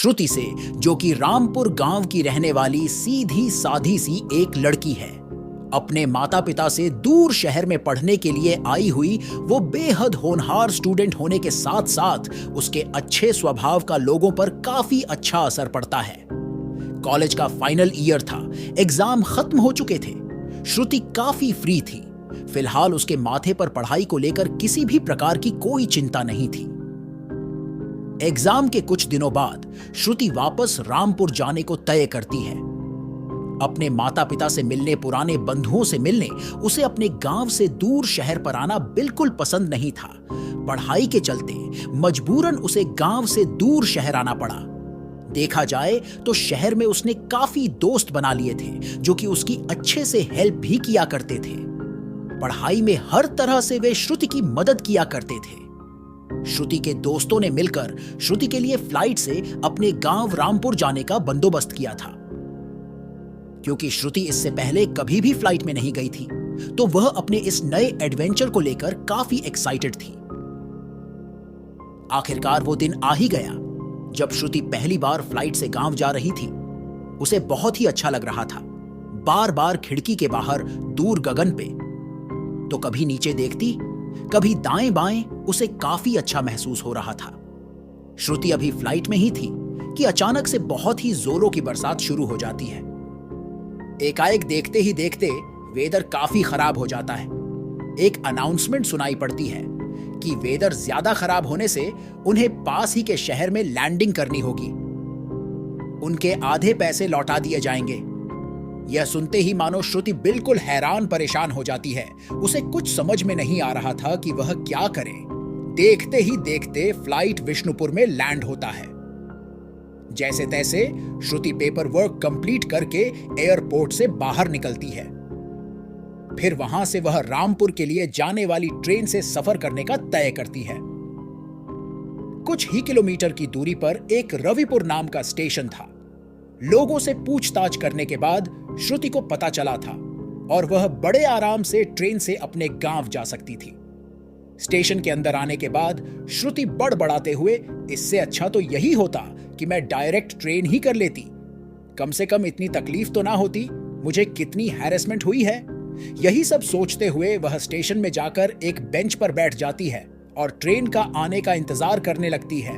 श्रुति से, जो कि रामपुर गांव की रहने वाली सीधी साधी सी एक लड़की है। अपने माता पिता से दूर शहर में पढ़ने के लिए आई हुई वो बेहद होनहार स्टूडेंट होने के साथ साथ उसके अच्छे स्वभाव का लोगों पर काफी अच्छा असर पड़ता है। कॉलेज का फाइनल ईयर था, एग्जाम खत्म हो चुके थे। श्रुति काफी फ्री थी। फिलहाल उसके माथे पर पढ़ाई को लेकर किसी भी प्रकार की कोई चिंता नहीं थी। एग्जाम के कुछ दिनों बाद श्रुति वापस रामपुर जाने को तय करती है। अपने माता पिता से मिलने, पुराने बंधुओं से मिलने उसे अपने गांव से दूर शहर पर आना बिल्कुल पसंद नहीं था। पढ़ाई के चलते मजबूरन उसे गांव से दूर शहर आना पड़ा। देखा जाए तो शहर में उसने काफी दोस्त बना लिए थे जो कि उसकी अच्छे से हेल्प भी किया करते थे। पढ़ाई में हर तरह से वे श्रुति की मदद किया करते थे। श्रुति के दोस्तों ने मिलकर श्रुति के लिए फ्लाइट से अपने गांव रामपुर जाने का बंदोबस्त किया था। क्योंकि श्रुति इससे पहले कभी भी फ्लाइट में नहीं गई थी, तो वह अपने इस नए एडवेंचर को लेकर काफी एक्साइटेड थी। आखिरकार वो दिन आ ही गया जब श्रुति पहली बार फ्लाइट से गांव जा रही थी। उसे बहुत ही अच्छा लग रहा था। बार बार खिड़की के बाहर दूर गगन पे तो कभी नीचे देखती, कभी दाएं बाएं, उसे काफी अच्छा महसूस हो रहा था। श्रुति अभी फ्लाइट में ही थी कि अचानक से बहुत ही जोरों की बरसात शुरू हो जाती है। एकाएक देखते ही देखते वेदर काफी खराब हो जाता है। एक अनाउंसमेंट सुनाई पड़ती है कि वेदर ज्यादा खराब होने से उन्हें पास ही के शहर में लैंडिंग करनी होगी। उनके आधे पैसे लौटा दिए जाएंगे। यह सुनते ही मानो श्रुति बिल्कुल हैरान परेशान हो जाती है। उसे कुछ समझ में नहीं आ रहा था कि वह क्या करे। देखते ही देखते फ्लाइट विष्णुपुर में लैंड होता है। जैसे तैसे श्रुति पेपर वर्क कंप्लीट करके एयरपोर्ट से बाहर निकलती है। फिर वहां से वह रामपुर के लिए जाने वाली ट्रेन से सफर करने का तय करती है। कुछ ही किलोमीटर की दूरी पर एक रविपुर नाम का स्टेशन था। लोगों से पूछताछ करने के बाद श्रुति को पता चला था और वह बड़े आराम से ट्रेन से अपने गांव जा सकती थी। स्टेशन के अंदर आने के बाद श्रुति बड़बड़ाते हुए, इससे अच्छा तो यही होता कि मैं डायरेक्ट ट्रेन ही कर लेती। कम से कम इतनी तकलीफ तो ना होती। मुझे कितनी हैरेसमेंट हुई है। यही सब सोचते हुए वह स्टेशन में जाकर एक बेंच पर बैठ जाती है और ट्रेन का आने का इंतजार करने लगती है।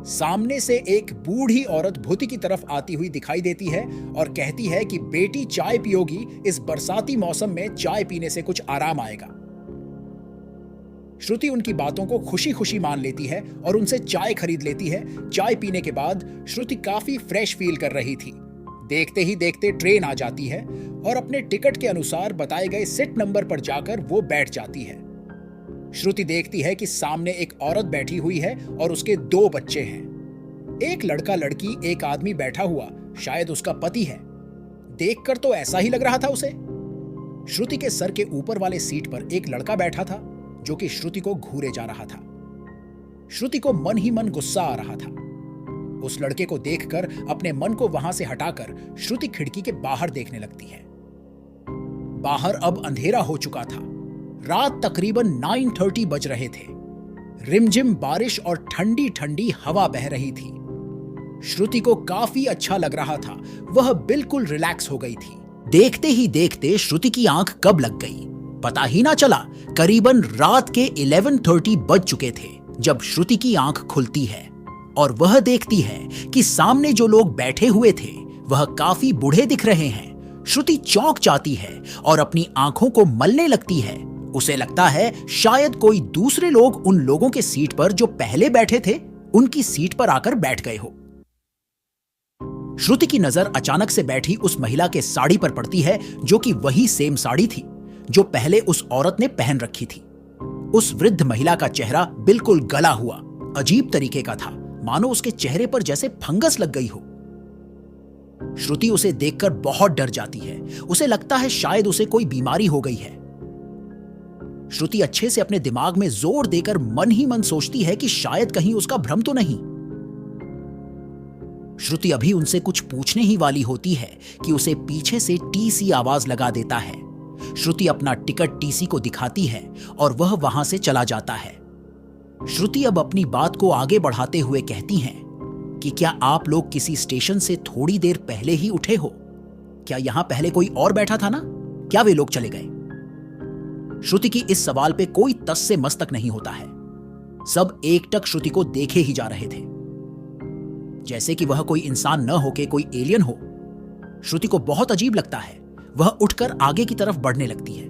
सामने से एक बूढ़ी औरत भूति की तरफ आती हुई दिखाई देती है और कहती है कि बेटी चाय पियोगी? इस बरसाती मौसम में चाय पीने से कुछ आराम आएगा। श्रुति उनकी बातों को खुशी खुशी मान लेती है और उनसे चाय खरीद लेती है। चाय पीने के बाद श्रुति काफी फ्रेश फील कर रही थी। देखते ही देखते ट्रेन आ जाती है और अपने टिकट के अनुसार बताए गए सीट नंबर पर जाकर वो बैठ जाती है। श्रुति देखती है कि सामने एक औरत बैठी हुई है और उसके 2 बच्चे हैं। एक लड़का लड़की, एक आदमी बैठा हुआ, शायद उसका पति है। देखकर तो ऐसा ही लग रहा था उसे। श्रुति के सर के ऊपर वाले सीट पर एक लड़का बैठा था जो कि श्रुति को घूरे जा रहा था। श्रुति को मन ही मन गुस्सा आ रहा था। उस लड़के को देखकर अपने मन को वहां से हटाकर श्रुति खिड़की के बाहर देखने लगती है। बाहर अब अंधेरा हो चुका था। रात तकरीबन 9:30 बज रहे थे। रिमझिम बारिश और ठंडी ठंडी हवा बह रही थी। श्रुति को काफी अच्छा लग रहा था। वह बिल्कुल रिलैक्स हो गई थी। देखते ही देखते श्रुति की आंख कब लग गई पता ही ना चला। करीबन रात के 11:30 बज चुके थे जब श्रुति की आंख खुलती है और वह देखती है कि सामने जो लोग बैठे हुए थे वह काफी बूढ़े दिख रहे हैं। श्रुति चौंक जाती है और अपनी आंखों को मलने लगती है। उसे लगता है शायद कोई दूसरे लोग उन लोगों के सीट पर जो पहले बैठे थे उनकी सीट पर आकर बैठ गए हो। श्रुति की नजर अचानक से बैठी उस महिला के साड़ी पर पड़ती है जो कि वही सेम साड़ी थी जो पहले उस औरत ने पहन रखी थी। उस वृद्ध महिला का चेहरा बिल्कुल गला हुआ, अजीब तरीके का था, मानो उसके चेहरे पर जैसे फंगस लग गई हो। श्रुति उसे देखकर बहुत डर जाती है। उसे लगता है शायद उसे कोई बीमारी हो गई है। श्रुति अच्छे से अपने दिमाग में जोर देकर मन ही मन सोचती है कि शायद कहीं उसका भ्रम तो नहीं। श्रुति अभी उनसे कुछ पूछने ही वाली होती है कि उसे पीछे से टीसी आवाज लगा देता है। श्रुति अपना टिकट टीसी को दिखाती है और वह वहां से चला जाता है। श्रुति अब अपनी बात को आगे बढ़ाते हुए कहती हैं कि क्या आप लोग किसी स्टेशन से थोड़ी देर पहले ही उठे हो? क्या यहां पहले कोई और बैठा था ना? क्या वे लोग चले गए? श्रुति की इस सवाल पे कोई तस से मस तक नहीं होता है। सब एकटक श्रुति को देखे ही जा रहे थे, जैसे कि वह कोई इंसान न होके कोई एलियन हो। श्रुति को बहुत अजीब लगता है। वह उठकर आगे की तरफ बढ़ने लगती है।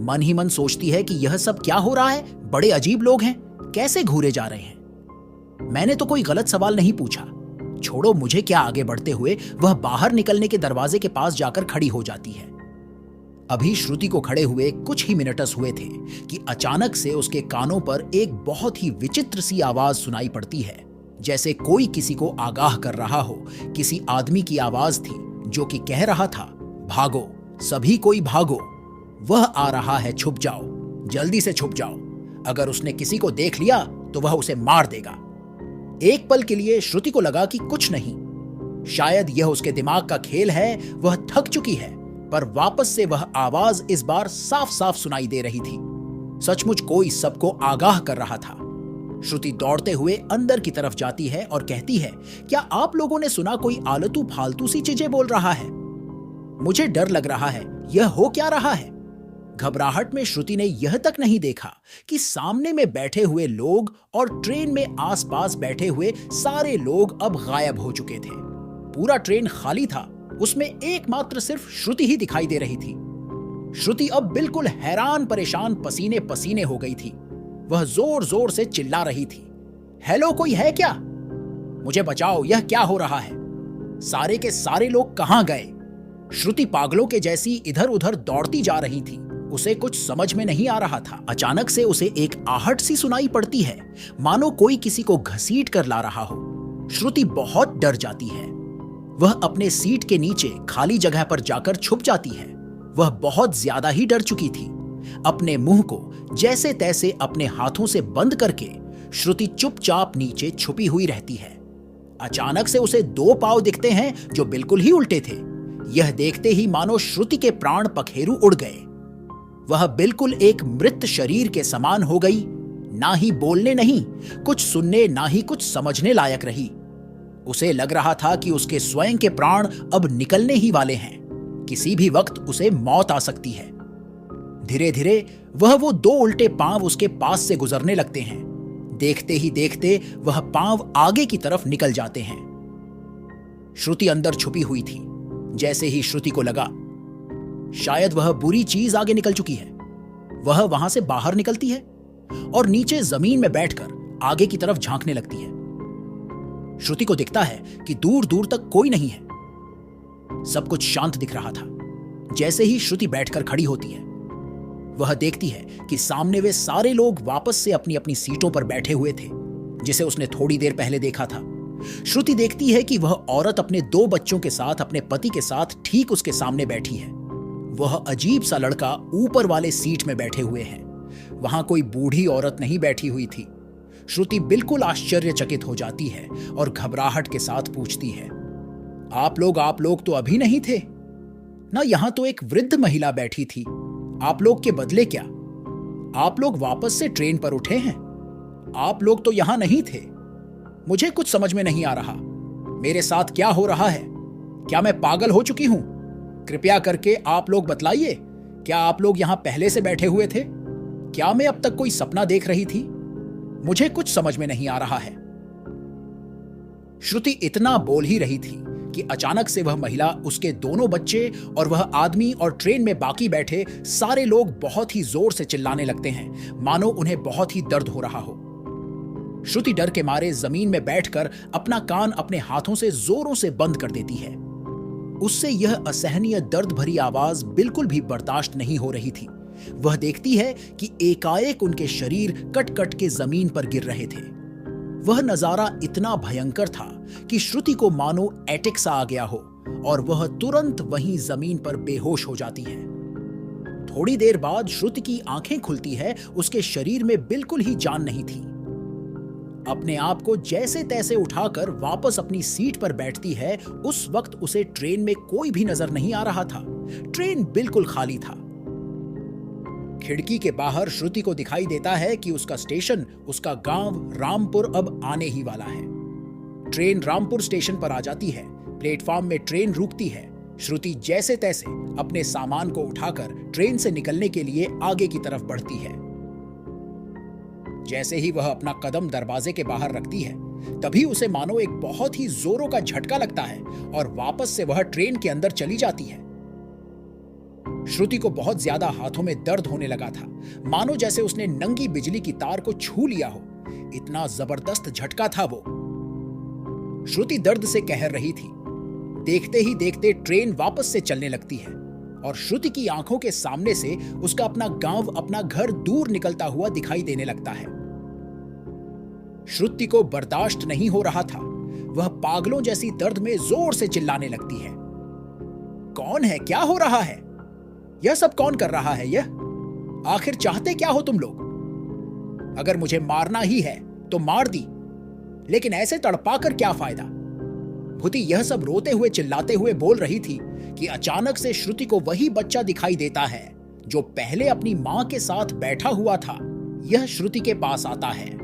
मन ही मन सोचती है कि यह सब क्या हो रहा है? बड़े अजीब लोग हैं, कैसे घूरे जा रहे हैं? मैंने तो कोई गलत सवाल नहीं पूछा। छोड़ो मुझे क्या। आगे बढ़ते हुए वह बाहर निकलने के दरवाजे के पास जाकर खड़ी हो जाती है। अभी श्रुति को खड़े हुए कुछ ही मिनटस हुए थे कि अचानक से उसके कानों पर एक बहुत ही विचित्र सी आवाज सुनाई पड़ती है, जैसे कोई किसी को आगाह कर रहा हो। किसी आदमी की आवाज थी जो कि कह रहा था, भागो, सभी कोई भागो, वह आ रहा है, छुप जाओ, जल्दी से छुप जाओ। अगर उसने किसी को देख लिया तो वह उसे मार देगा। एक पल के लिए श्रुति को लगा कि कुछ नहीं, शायद यह उसके दिमाग का खेल है, वह थक चुकी है। पर वापस से वह आवाज इस बार साफ साफ सुनाई दे रही थी। सचमुच कोई सबको आगाह कर रहा था। श्रुति दौड़ते हुए अंदर की तरफ जाती है और कहती है, क्या आप लोगों ने सुना कोई आलतू फालतू सी चीजें बोल रहा है? मुझे डर लग रहा है, यह हो क्या रहा है? घबराहट में श्रुति ने यह तक नहीं देखा कि सामने में बैठे हुए लोग और ट्रेन में आसपास बैठे हुए सारे लोग अब गायब हो चुके थे। पूरा ट्रेन खाली था, उसमें एकमात्र सिर्फ श्रुति ही दिखाई दे रही थी। श्रुति अब बिल्कुल हैरान परेशान पसीने पसीने हो गई थी। वह जोर जोर से चिल्ला रही थी, हेलो, कोई है क्या? मुझे बचाओ, यह क्या हो रहा है? सारे के सारे लोग कहां गए? श्रुति पागलों के जैसी इधर उधर दौड़ती जा रही थी। उसे कुछ समझ में नहीं आ रहा था। अचानक से उसे एक आहट सी सुनाई पड़ती है, मानो कोई किसी को घसीट कर ला रहा हो। श्रुति बहुत डर जाती है। वह अपने सीट के नीचे खाली जगह पर जाकर छुप जाती है। वह बहुत ज्यादा ही डर चुकी थी। अपने मुंह को जैसे तैसे अपने हाथों से बंद करके श्रुति चुपचाप नीचे छुपी हुई रहती है। अचानक से उसे दो पांव दिखते हैं जो बिल्कुल ही उल्टे थे। यह देखते ही मानो श्रुति के प्राण पखेरु उड़ गए। वह बिल्कुल एक मृत शरीर के समान हो गई। ना ही बोलने नहीं, कुछ सुनने, ना ही कुछ समझने लायक रही। उसे लग रहा था कि उसके स्वयं के प्राण अब निकलने ही वाले हैं। किसी भी वक्त उसे मौत आ सकती है। धीरे धीरे वो दो उल्टे पांव उसके पास से गुजरने लगते हैं। देखते ही देखते वह पांव आगे की तरफ निकल जाते हैं। श्रुति अंदर छुपी हुई थी। जैसे ही श्रुति को लगा शायद वह बुरी चीज आगे निकल चुकी है, वह वहां से बाहर निकलती है और नीचे जमीन में बैठकर आगे की तरफ झांकने लगती है। श्रुति को दिखता है कि दूर दूर तक कोई नहीं है। सब कुछ शांत दिख रहा था। जैसे ही श्रुति बैठकर खड़ी होती है, वह देखती है कि सामने वे सारे लोग वापस से अपनी अपनी सीटों पर बैठे हुए थे, जिसे उसने थोड़ी देर पहले देखा था। श्रुति देखती है कि वह औरत अपने दो बच्चों के साथ, अपने पति के साथ ठीक उसके सामने बैठी है। वह अजीब सा लड़का ऊपर वाले सीट में बैठे हुए हैं। वहां कोई बूढ़ी औरत नहीं बैठी हुई थी। श्रुति बिल्कुल आश्चर्यचकित हो जाती है और घबराहट के साथ पूछती है, आप लोग तो अभी नहीं थे ना? यहां तो एक वृद्ध महिला बैठी थी। आप लोग के बदले क्या? आप लोग वापस से ट्रेन पर उठे हैं? आप लोग तो यहां नहीं थे। मुझे कुछ समझ में नहीं आ रहा। मेरे साथ क्या हो रहा है? क्या मैं पागल हो चुकी हूं? कृपया करके आप लोग बतलाइए, क्या आप लोग यहां पहले से बैठे हुए थे? क्या मैं अब तक कोई सपना देख रही थी? मुझे कुछ समझ में नहीं आ रहा है। श्रुति इतना बोल ही रही थी कि अचानक से वह महिला, उसके दोनों बच्चे और वह आदमी और ट्रेन में बाकी बैठे सारे लोग बहुत ही जोर से चिल्लाने लगते हैं, मानो उन्हें बहुत ही दर्द हो रहा हो। श्रुति डर के मारे जमीन में बैठकर अपना कान अपने हाथों से जोरों से बंद कर देती है। उससे यह असहनीय दर्द भरी आवाज बिल्कुल भी बर्दाश्त नहीं हो रही थी। वह देखती है कि एकाएक उनके शरीर कट कट के जमीन पर गिर रहे थे। वह नजारा इतना भयंकर था कि श्रुति को मानो एटिक सा आ गया हो और वह तुरंत वहीं जमीन पर बेहोश हो जाती है। थोड़ी देर बाद श्रुति की आंखें खुलती है। उसके शरीर में बिल्कुल ही जान नहीं थी। अपने आप को जैसे तैसे उठाकर वापस अपनी सीट पर बैठती है। उस वक्त उसे ट्रेन में कोई भी नजर नहीं आ रहा था। ट्रेन बिल्कुल खाली था। खिड़की के बाहर श्रुति को दिखाई देता है कि उसका स्टेशन, उसका गांव रामपुर अब आने ही वाला है। ट्रेन रामपुर स्टेशन पर आ जाती है। प्लेटफॉर्म में ट्रेन रुकती है। श्रुति जैसे तैसे अपने सामान को उठाकर ट्रेन से निकलने के लिए आगे की तरफ बढ़ती है। जैसे ही वह अपना कदम दरवाजे के बाहर रखती है, तभी उसे मानो एक बहुत ही जोरों का झटका लगता है और वापस से वह ट्रेन के अंदर चली जाती है। श्रुति को बहुत ज्यादा हाथों में दर्द होने लगा था, मानो जैसे उसने नंगी बिजली की तार को छू लिया हो। इतना जबरदस्त झटका था वो। श्रुति दर्द से कहर रही थी। देखते ही देखते ट्रेन वापस से चलने लगती है और श्रुति की आंखों के सामने से उसका अपना गांव, अपना घर दूर निकलता हुआ दिखाई देने लगता है। श्रुति को बर्दाश्त नहीं हो रहा था। वह पागलों जैसी दर्द में जोर से चिल्लाने लगती है। कौन है? क्या हो रहा है? यह सब कौन कर रहा है? यह आखिर चाहते क्या हो तुम लोग? अगर मुझे मारना ही है तो मार दी, लेकिन ऐसे तड़पाकर क्या फायदा? भूति यह सब रोते हुए चिल्लाते हुए बोल रही थी कि अचानक से श्रुति को वही बच्चा दिखाई देता है जो पहले अपनी मां के साथ बैठा हुआ था। यह श्रुति के पास आता है।